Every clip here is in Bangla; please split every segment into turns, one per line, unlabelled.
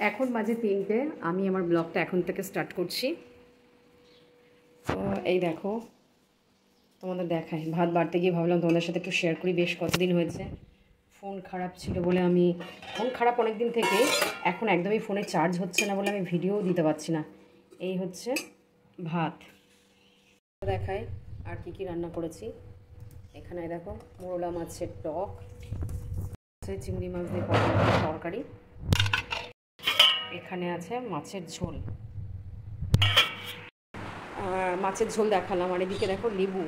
এখন বাজে 3টে। আমি আমার ব্লগটা এখন থেকে স্টার্ট করছি। তো এই দেখো, তোমাদের দেখাই। ভাত বাড়তে গিয়ে ভাবলাম তোমাদের সাথে একটু শেয়ার করি। বেশ কতদিন হয়েছে ফোন খারাপ ছিল বলে আমি, ফোন খারাপ অনেক দিন থেকে, এখন একদমই ফোনে চার্জ হচ্ছে না বলে আমি ভিডিও দিতে পারছি না। এই হচ্ছে ভাত, দেখাই আর কি কি রান্না করেছি। এখানে দেখো মোরলা মাছের টক, চিংড়ি মাছ দিয়ে পটলের তরকারি, এখানে আছে মাছের ঝোল। মাছের ঝোল দেখালাম, আর এদিকে দেখো লেবু।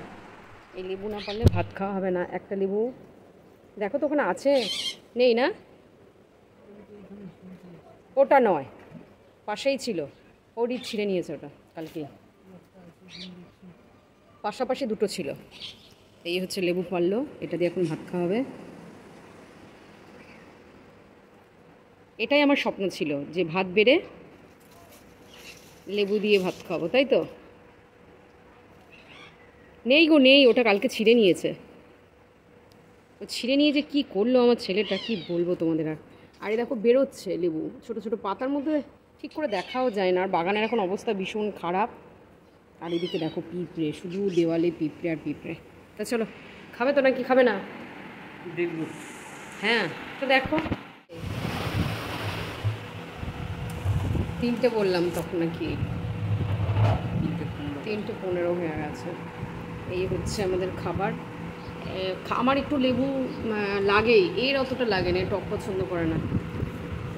এই লেবু না পারলে ভাত খাওয়া হবে না। একটা লেবু দেখো তো ওখানে আছে, নেই না? ওটা নয়, পাশেই ছিল, ওরই ছিঁড়ে নিয়েছে ওটা কালকে। পাশাপাশি দুটো ছিল। এই হচ্ছে লেবু পারলো, এটা দিয়ে এখন ভাত খাওয়া হবে। এটাই আমার স্বপ্ন ছিল, যে ভাত বেড়ে লেবু দিয়ে ভাত খাবো, তাই তো? নেই গো, নেই, ওটা কালকে ছিঁড়ে নিয়েছে। ও ছিঁড়ে নিয়ে যে কী করলো আমার ছেলেটা, কি বলবো তোমাদের। আর এই দেখো বেরোচ্ছে লেবু, ছোট ছোট পাতার মধ্যে ঠিক করে দেখাও যায় না। আর বাগানের এখন অবস্থা ভীষণ খারাপ। আর এদিকে দেখো পিঁপড়ে, শুধু দেওয়ালে পিঁপড়ে আর পিঁপড়ে। তা চলো, খাবে তো নাকি খাবে না দেখবো? হ্যাঁ, তো দেখো 3টে বললাম তখন, নাকি 3:15 হয়ে গেছে। এই হচ্ছে আমাদের খাবার। আমার একটু লেবু লাগেই, এর অতটা লাগে না, টক পছন্দ করে না।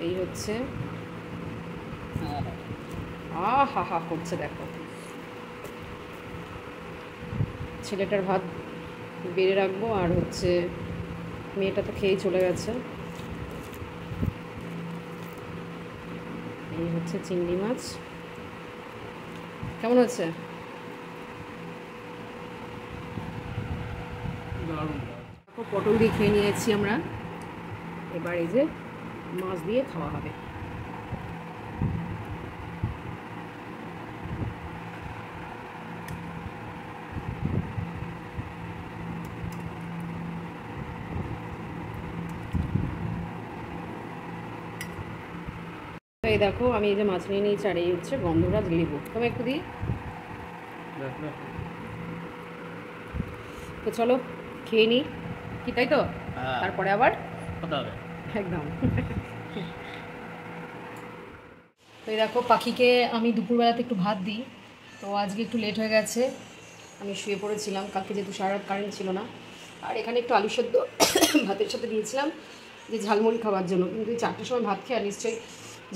এই হচ্ছে হা হা করছে দেখো। ছেলেটার ভাত বেড়ে রাখবো, আর হচ্ছে মেয়েটা তো খেয়েই চলে গেছে। এই হচ্ছে চিংড়ি মাছ, কেমন হচ্ছে? পটল দিয়ে খেয়ে নিয়েছি আমরা, এবার এই যে মাছ দিয়ে খাওয়া হবে। এই দেখো আমি এই যে মাছ নিয়ে নিয়েছি, আর এই হচ্ছে গন্ধরাজ লেবু। তুমি একটু দিই। তো চলো খেয়ে নিই, কি তাই তো? তারপরে আবার একদম। তো এই দেখো পাখিকে আমি দুপুরবেলাতে একটু ভাত দিই, তো আজকে একটু লেট হয়ে গেছে। আমি শুয়ে পড়েছিলাম, কালকে যেহেতু সারা রাত কারেন্ট ছিল না। আর এখানে একটু আলু সেদ্ধ ভাতের সাথে দিয়েছিলাম যে ঝালমুড়ি খাওয়ার জন্য, কিন্তু 4টের সময় ভাত খেয়ে আর নিশ্চয়ই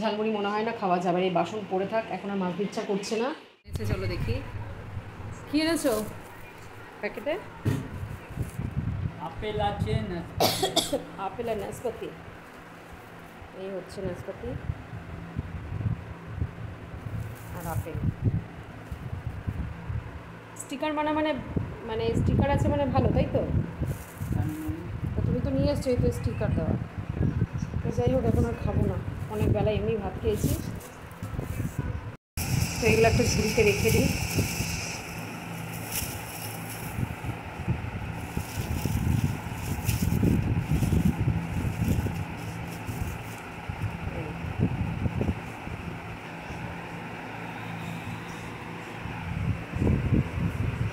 ঝালমুড়ি মনে হয় না খাওয়া যাবে। এই বাসন পড়ে থাক, এখন আর মাছ ইচ্ছা করছে না। চলো দেখি কি এনেছো প্যাকেটে।
আপেল আছে,
আপেল আর নাশপাতি। এই হচ্ছে নাশপাতি আর আপেল। স্টিকার মানে মানে মানে স্টিকার আছে মানে ভালো, তাই তো? তুমি তো নিয়ে এসছো, এই তো স্টিকার দেওয়া। তো যাই হোক, এখন আর খাবো না, অনেক বেলা এমনি ভাত খেয়েছি। তো এগুলো একটা ঝুড়িতে রেখে দিই।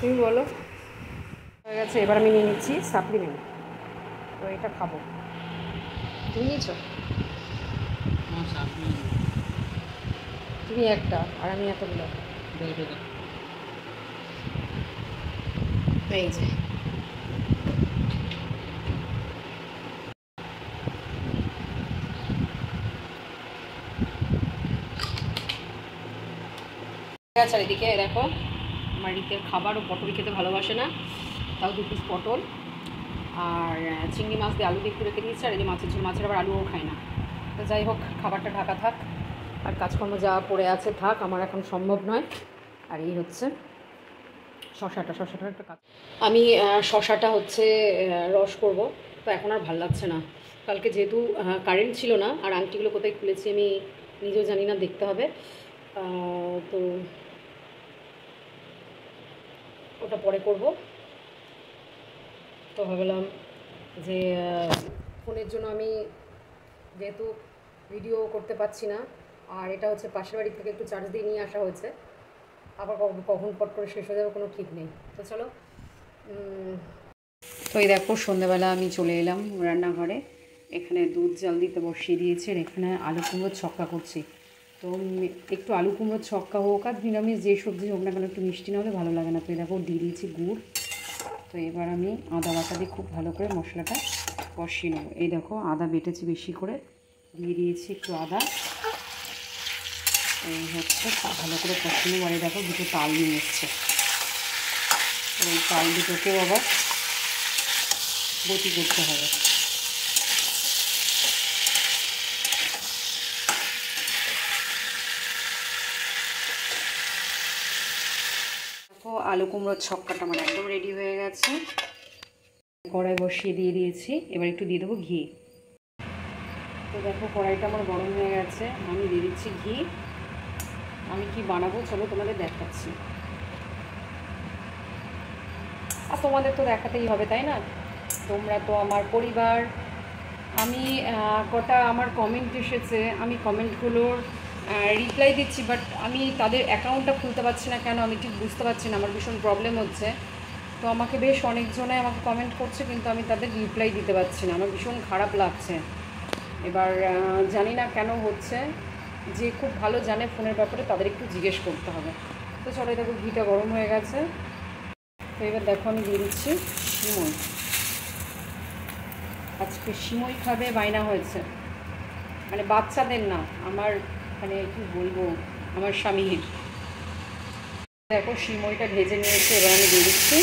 তুমি বলো। হয়ে গেছে, এবার আমি নিয়ে নিচ্ছি সাপ্লিমেন্ট, তো এটা খাবো। তুমি নিয়েছো? তুমি একটা আর আমি এতগুলো। এই যে আচ্ছা, এদিকে দেখো আমার রিতের খাবার, ও পটল খেতে ভালোবাসে না, তাও 2 পিস পটল আর চিংড়ি মাছ দিয়ে আলু দিয়ে একটু রেখে দিয়েছে। আর এই যে মাছের ঝোল, মাছের আবার আলুও খায় না। তো যাই হোক, খাবারটা ঢাকা থাক, আর কাজকর্ম যা পড়ে আছে থাক, আমার এখন সম্ভব নয়। আর এই হচ্ছে শশাটার একটা কাজ। আমি শশাটা হচ্ছে রস করব, তো এখন আর ভালো লাগছে না। কালকে যেহেতু কারেন্ট ছিল না, আর আংটিগুলো কোথায় খুলেছি আমি নিজেও জানি না, দেখতে হবে। তো ওটা পরে করব। তো ভাবলাম যে ফোনের জন্য আমি যেহেতু ভিডিও করতে পারছি না। আর এটা হচ্ছে পাশের বাড়ি থেকে একটু চার্জ দিয়ে নিয়ে আসা হয়েছে, আবার কখন পট করে শেষ হয়ে যাবে কোনো ঠিক নেই। তো চলো, তো এই দেখো সন্ধ্যাবেলা আমি চলে এলাম রান্নাঘরে। এখানে দুধ জাল দিতে বসিয়ে দিয়েছি, আর এখানে আলু কুমড়োর ছক্কা করছি। তো একটু আলু কুমড়োর ছক্কা হোক আর নিরামিষ যে সবজি হোক না কেন, একটু মিষ্টি না হলে ভালো লাগে না। তো এই দেখো দিয়ে দিয়েছি গুড়। তো এবার আমি আদা বাটা দিয়ে খুব ভালো করে মশলাটা কষিয়ে নেবো। এই দেখো আদা বেটেছি বেশি করে, দিয়ে দিয়েছি একটু আদা। এই হচ্ছে খুব ভালো করে কষিয়ে নেবো। আর এই দেখো দুটো তাল নিয়ে এসছে, এই তাল দুটোকেও আবার বটি করতে হবে। দেখো আলু কুমড়োর ছক্কাটা আমার একদম রেডি হয়ে গেছে। কড়াই বসিয়ে দিয়ে দিয়েছি, এবার একটু দিয়ে দেবো ঘি। তো দেখো কড়াইটা আমার গরম হয়ে গেছে, আমি দিয়ে দিচ্ছি ঘি। আমি কি বানাবো চলো তোমাদের দেখাচ্ছি। আর তোমাদের তো দেখাতেই হবে তাই না, তোমরা তো আমার পরিবার। আমি কটা আমার কমেন্ট এসেছে, আমি কমেন্টগুলোর রিপ্লাই দিচ্ছি, বাট আমি তাদের অ্যাকাউন্টটা খুলতে পারছি না কেন আমি ঠিক বুঝতে পারছি না, আমার ভীষণ প্রবলেম হচ্ছে। তো আমাকে বেশ অনেকজনে আমাকে কমেন্ট করছে, কিন্তু আমি তাদের রিপ্লাই দিতে পারছি না, আমার ভীষণ খারাপ লাগছে। এবার জানি না কেন হচ্ছে, যে খুব ভালো জানে ফোনের ব্যাপারে তাদের একটু জিজ্ঞেস করতে হবে। তো চলো দেখো ঘিটা গরম হয়ে গেছে। তো এবার দেখো আমি দিয়ে দিচ্ছি সিমই। আজকে সিমই খাবে বায়না হয়েছে, মানে বাচ্চাদের না, আমার মানে কি বলবো, আমার স্বামীর। দেখো সিমইটা ভেজে নিয়েছে, এবার আমি দিয়ে দিচ্ছি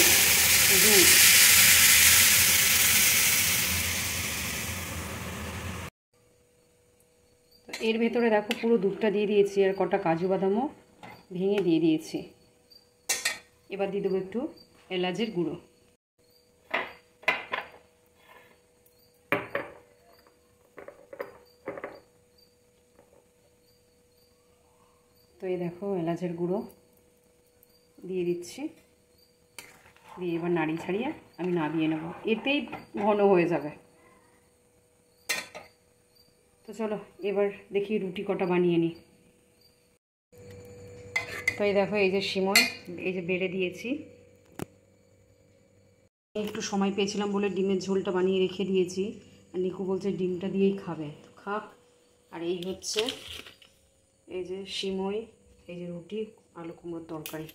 দুধ। এর ভেতরে দেখো পুরো দুধটা দিয়ে দিয়েছি, আর কটা কাজু বাদামও ভেঙে দিয়ে দিয়েছি। এবার দিয়ে দেবো একটু এলাচের গুঁড়ো। তো এই দেখো এলাচের গুঁড়ো দিয়ে দিচ্ছি, দিয়ে এবার নাড়ি ছাড়িয়ে আমি নামিয়ে নেব, এতেই ঘন হয়ে যাবে। তো চলো এবার দেখি রুটি কটা বানিয়ে নিই। তো এই দেখো এই যে সিমই, এই যে বেড়ে দিয়েছি। একটু সময় পেয়েছিলাম বলে ডিমের ঝোলটা বানিয়ে রেখে দিয়েছি, আর নিকু বলছে ডিমটা দিয়েই খাবে, তো খাক। আর এই হচ্ছে এই যে সিমই, এই যে রুটি, আলু কুমড়োর তরকারি।